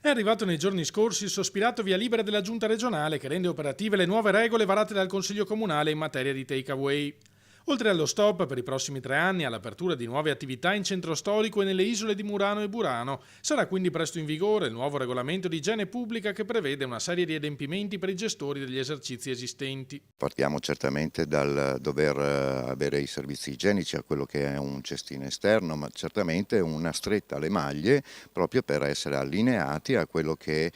È arrivato nei giorni scorsi il sospirato via libera della giunta regionale che rende operative le nuove regole varate dal Consiglio Comunale in materia di takeaway. Oltre allo stop per i prossimi 3 anni all'apertura di nuove attività in centro storico e nelle isole di Murano e Burano, sarà quindi presto in vigore il nuovo regolamento di igiene pubblica che prevede una serie di adempimenti per i gestori degli esercizi esistenti. Partiamo certamente dal dover avere i servizi igienici a quello che è un cestino esterno, ma certamente una stretta alle maglie proprio per essere allineati a quello che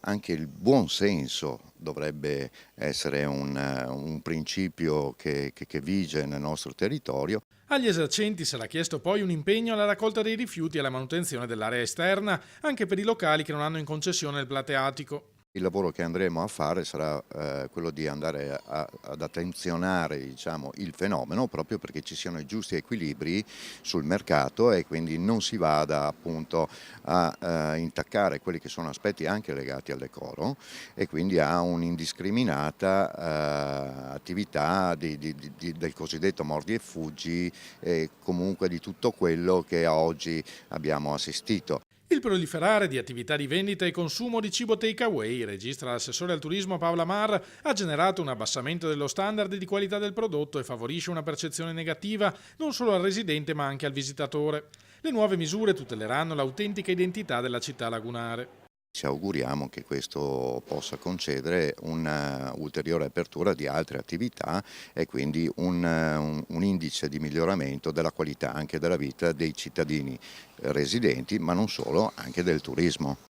anche il buon senso dovrebbe essere un principio che vige nel nostro territorio. Agli esercenti sarà chiesto poi un impegno alla raccolta dei rifiuti e alla manutenzione dell'area esterna, anche per i locali che non hanno in concessione il plateatico. Il lavoro che andremo a fare sarà quello di andare ad attenzionare, diciamo, il fenomeno proprio perché ci siano i giusti equilibri sul mercato e quindi non si vada appunto a intaccare quelli che sono aspetti anche legati al decoro e quindi a un'indiscriminata attività del cosiddetto mordi e fuggi e comunque di tutto quello che oggi abbiamo assistito. Il proliferare di attività di vendita e consumo di cibo takeaway, registra l'assessore al turismo Paola Mar, ha generato un abbassamento dello standard di qualità del prodotto e favorisce una percezione negativa non solo al residente ma anche al visitatore. Le nuove misure tuteleranno l'autentica identità della città lagunare. Ci auguriamo che questo possa concedere un'ulteriore apertura di altre attività e quindi un indice di miglioramento della qualità anche della vita dei cittadini residenti, ma non solo, anche del turismo.